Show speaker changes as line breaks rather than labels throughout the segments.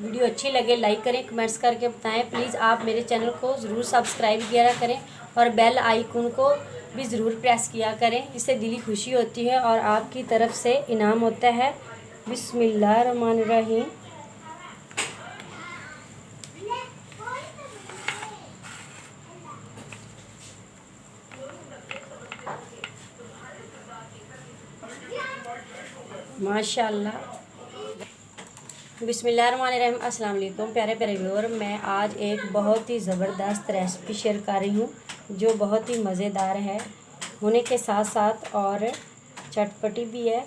Video अच्छी लगे like करें, कमेंट्स करके बताएं। प्लीज़ आप मेरे चैनल को ज़रूर सब्सक्राइब किया करें और बेल आइकन को भी ज़रूर प्रेस किया करें। इससे दिली खुशी होती है और आपकी तरफ से इनाम होता है। बिस्मिल्लाहिर्रहमानिर्रहीम। माशाल्लाह। बिस्मिल्लाहिर्रहमानिर्रहीम। अस्सलाम वालेकुम प्यारे प्यारे व्यूअर, मैं आज एक बहुत ही ज़बरदस्त रेसिपी शेयर कर रही हूँ जो बहुत ही मज़ेदार है होने के साथ साथ और चटपटी भी है।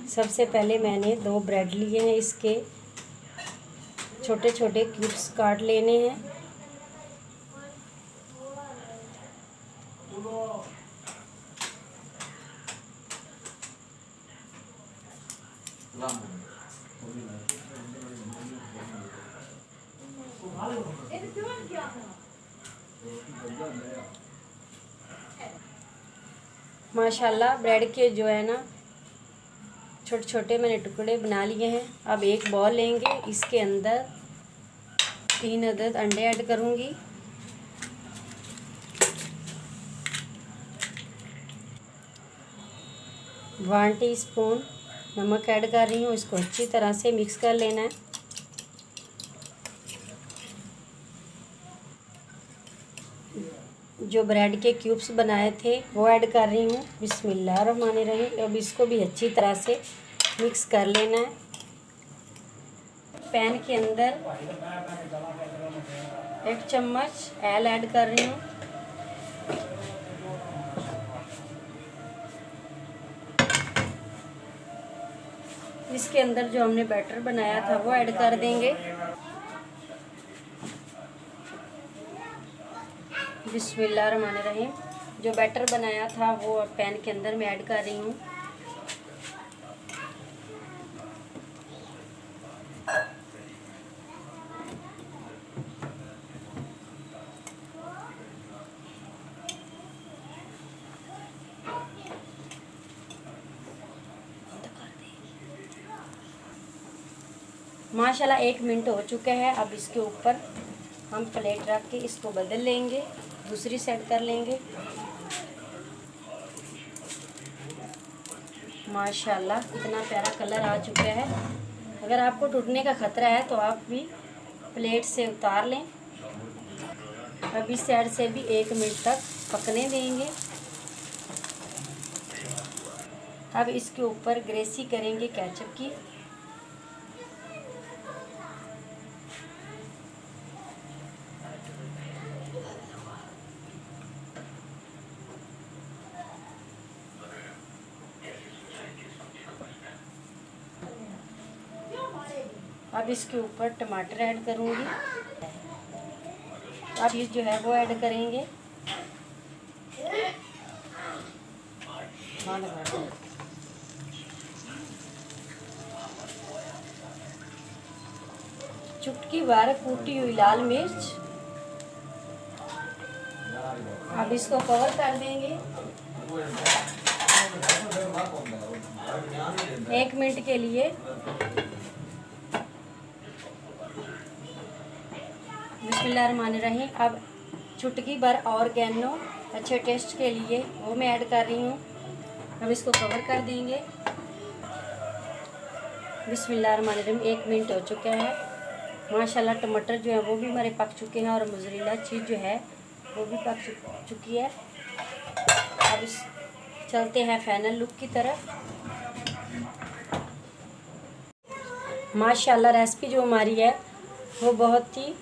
सबसे पहले मैंने 2 ब्रेड लिए हैं, इसके छोटे छोटे क्यूब्स काट लेने हैं। माशाल्लाह ब्रेड के जो है ना छोटे छोटे मैंने टुकड़े बना लिए हैं। अब एक बॉल लेंगे, इसके अंदर 3 अदद अंडे ऐड करूँगी। वन टीस्पून नमक ऐड कर रही हूँ। इसको अच्छी तरह से मिक्स कर लेना है। जो ब्रेड के क्यूब्स बनाए थे वो ऐड कर रही हूँ। बिस्मिल्लाहिर्रहमानिर्रहीम। अब इसको भी अच्छी तरह से मिक्स कर लेना है। पैन के अंदर 1 चम्मच ऑयल ऐड कर रही हूँ। इसके अंदर जो हमने बैटर बनाया था वो ऐड कर देंगे। बिस्मिल्लाहिर्रहमानिर्रहीम। जो बैटर बनाया था वो पैन के अंदर मैं ऐड कर रही हूँ। माशाल्लाह 1 मिनट हो चुके हैं। अब इसके ऊपर हम प्लेट रख के इसको बदल लेंगे, दूसरी साइड कर लेंगे। माशाल्लाह कितना प्यारा कलर आ चुका है। अगर आपको टूटने का ख़तरा है तो आप भी प्लेट से उतार लें। अब इस साइड से भी 1 मिनट तक पकने देंगे। अब इसके ऊपर ग्रेसी करेंगे केचप की। अब इसके ऊपर टमाटर ऐड करूँगी। अब चीज़ जो है वो ऐड करेंगे। चुटकी भर कूटी हुई लाल मिर्च। अब इसको कवर कर देंगे 1 मिनट के लिए। बिस्मिल्लाहिर्रहमानिर्रहीम। अब चुटकी भर ऑर्गेनो अच्छे टेस्ट के लिए वो मैं ऐड कर रही हूँ। अब इसको कवर कर देंगे। बिस्मिल्लाहिर्रहमानिर्रहीम। 1 मिनट हो चुका है। माशाल्लाह टमाटर जो है वो भी हमारे पक चुके हैं और मोज़रेला चीज़ जो है वो भी पक चुकी है। अब इस चलते हैं फाइनल लुक की तरफ। माशाल्लाह रेसिपी जो हमारी है वो बहुत ही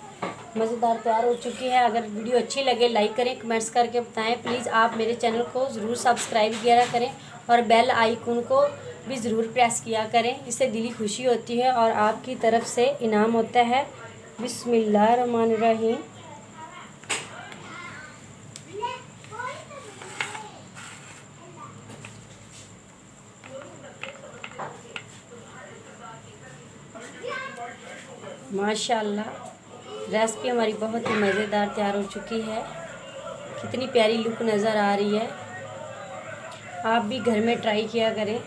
मज़ेदार तैयार हो चुकी है। अगर वीडियो अच्छी लगे लाइक करें, कमेंट्स करके बताएं। प्लीज़ आप मेरे चैनल को ज़रूर सब्सक्राइब किया करें और बेल आइकन को भी ज़रूर प्रेस किया करें। इससे दिली खुशी होती है और आपकी तरफ से इनाम होता है। बिस्मिल्लाहिर्रहमानिर्रहीम। माशाल्लाह रेसिपी हमारी बहुत ही मज़ेदार तैयार हो चुकी है। कितनी प्यारी लुक नज़र आ रही है। आप भी घर में ट्राई किया करें।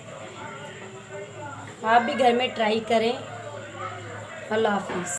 आप भी घर में ट्राई करें अल्लाह हाफिज़।